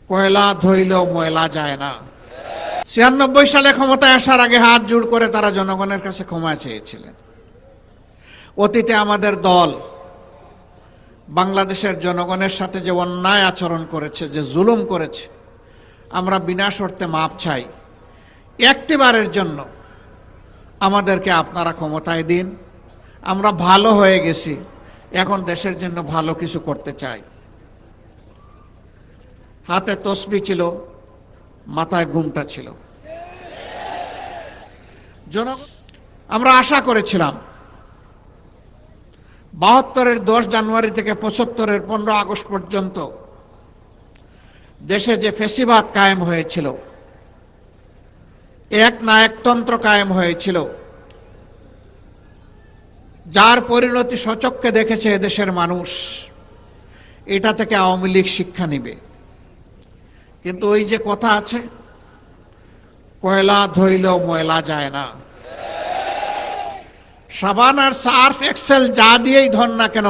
কয়লা ধইলেও ময়লা যায় না। 96 সালে ক্ষমতায় আসার আগে হাত জোড় করে তারা জনগণের কাছে ক্ষমা চেয়েছিলেন। অতীতে আমাদের দল বাংলাদেশের জনগণের সাথে যে অন্যায় আচরণ করেছে, যে জুলুম করেছে, আমরা বিনা শর্তে মাপ চাই। একটিবারের জন্য আমাদেরকে আপনারা ক্ষমতায় দিন। আমরা ভালো হয়ে গেছি, এখন দেশের জন্য ভালো কিছু করতে চাই। হাতে তসবি ছিল, মাথায় ঘুমটা ছিল। জনগণ, আমরা আশা করেছিলাম 72-এর 10 জানুয়ারি থেকে 75-এর 15 আগস্ট পর্যন্ত দেশে যে ফ্যাসিবাদ কায়েম হয়েছিল, এক নায়কতন্ত্র কায়েম হয়েছিল, যার পরিণতি সচক্ষে দেখেছে দেশের মানুষ, এটা থেকে আওয়ামী লীগ শিক্ষা নিবে। কিন্তু ওই যে কথা আছে, কয়লা ধইলেও ময়লা যায় না। সাবান আর সার্ফ এক্সেল যা দিয়েই ধর না কেন,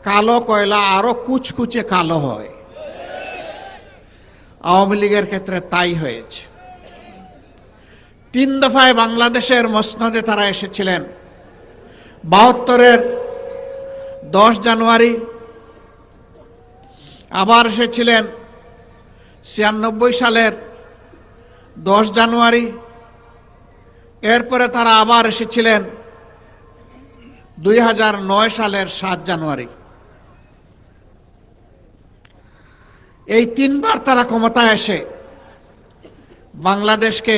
কালো কয়লা আরো কুচকুচে কালো হয়। আওয়ামী লীগের ক্ষেত্রে তাই হয়েছে। 3 দফায় বাংলাদেশের মসনদে তারা এসেছিলেন। 72-এর 10 জানুয়ারি, আবার এসেছিলেন 96 সালের 10 জানুয়ারি, এরপরে তারা আবার এসেছিলেন 2009 সালের 7 জানুয়ারি। এই 3 বার তারা ক্ষমতায় এসে বাংলাদেশকে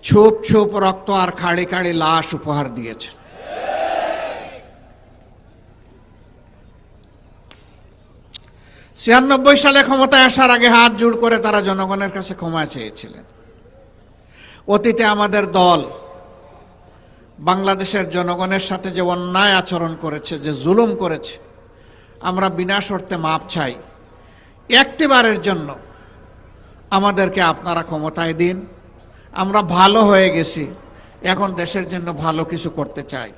ছুপ ছুপ রক্ত আর খাড়ি খাড়ি লাশ উপহার দিয়েছে। ছিয়ানব্বই সালে ক্ষমতায় আসার আগে হাত জোড় করে তারা জনগণের কাছে ক্ষমা চেয়েছিলেন। অতীতে আমাদের দল বাংলাদেশের জনগণের সাথে যে অন্যায় আচরণ করেছে, যে জুলুম করেছে, আমরা বিনা শর্তে মাপ চাই। একটিবারের জন্য আমাদেরকে আপনারা ক্ষমতায় দিন। আমরা ভালো হয়ে গেছি, এখন দেশের জন্য ভালো কিছু করতে চাই।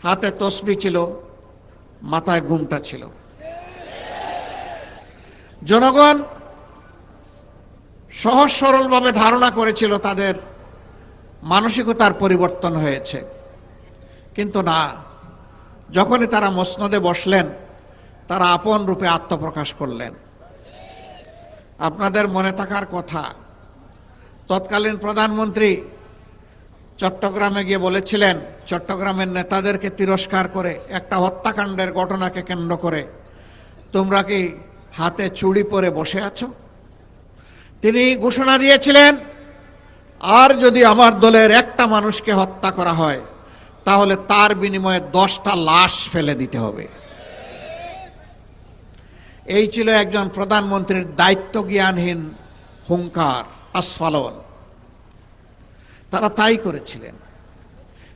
হাতে তসবি ছিল, মাথায় ঘুমটা ছিল। জনগণ সহজ সরলভাবে ধারণা করেছিল তাদের মানসিকতার পরিবর্তন হয়েছে, কিন্তু না। যখনই তারা মসনদে বসলেন, তারা আপন রূপে আত্মপ্রকাশ করলেন। আপনাদের মনে থাকার কথা, তৎকালীন প্রধানমন্ত্রী চট্টগ্রামে গিয়ে বলেছিলেন, চট্টগ্রামের নেতাদেরকে তিরস্কার করে, একটা হত্যাকাণ্ডের ঘটনাকে কেন্দ্র করে, তোমরা কি হাতে চুড়ি পরে বসে আছো? তিনি ঘোষণা দিয়েছিলেন, আর যদি আমার দলের একটা মানুষকে হত্যা করা হয়, তাহলে তার বিনিময়ে 10টা লাশ ফেলে দিতে হবে। এই ছিল একজন প্রধানমন্ত্রীর দায়িত্ব জ্ঞানহীন হুঙ্কার, আস্ফালন। তারা তাই করেছিলেন।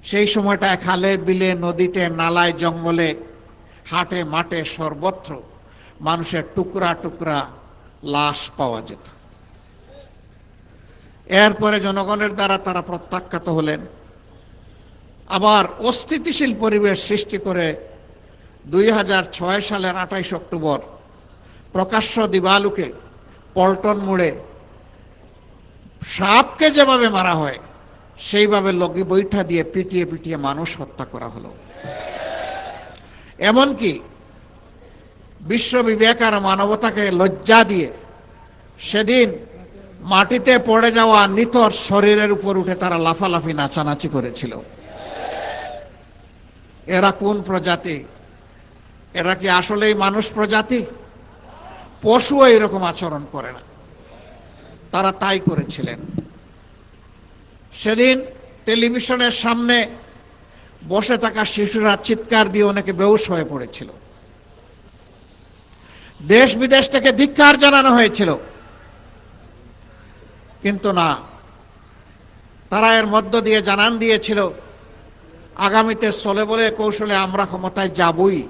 সেই সময়টা খালে বিলে, নদীতে, নালায়, জঙ্গলে, হাটে মাঠে সর্বত্র মানুষের টুকরা টুকরা লাশ পাওয়া যেত। এরপরে জনগণের দ্বারা তারা প্রত্যাখ্যাত হলেন। আবার অস্থিতিশীল পরিবেশ সৃষ্টি করে 2006 সালের 28 অক্টোবর প্রকাশ্য দিবালুকে পল্টন মোড়ে সাপকে যেভাবে মারা হয়, সেইভাবে লগি বৈঠা দিয়ে পিটিয়ে পিটিয়ে মানুষ হত্যা করা হলো। এমনকি বিশ্ব বিবেক আর মানবতাকে লজ্জা দিয়ে সেদিন মাটিতে পড়ে যাওয়া নিথর শরীরের উপর উঠে তারা লাফালাফি নাচানাচি করেছিল। এরা কোন প্রজাতি? এরা কি আসলেই মানুষ প্রজাতি? পশুও এরকম আচরণ করে না। তারা তাই করেছিলেন। সেদিন টেলিভিশনের সামনে বসে থাকা শিশুরা চিৎকার দিয়ে অনেকে বেহুশ হয়ে পড়েছিল। দেশ বিদেশ থেকে ধিক্কার জানানো হয়েছিল, কিন্তু না। তারা এর মধ্য দিয়ে জানান দিয়েছিল, আগামীতে চলে বলে কৌশলে আমরা ক্ষমতায় যাবই,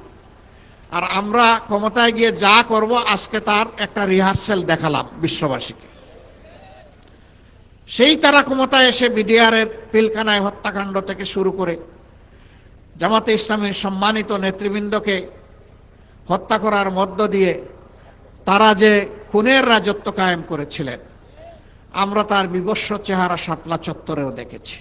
আর আমরা ক্ষমতায় গিয়ে যা করব আজকে তার একটা রিহার্সেল দেখালাম বিশ্ববাসীকে। সেই তারা ক্ষমতায় এসে বিডিআরের পিলখানায় হত্যাকাণ্ড থেকে শুরু করে জামাতে ইসলামীর সম্মানিত নেতৃবৃন্দকে হত্যা করার মধ্য দিয়ে তারা যে খুনের রাজত্ব কায়েম করেছিলেন, আমরা তার বিভৎস চেহারা শাপলা চত্বরেও দেখেছি।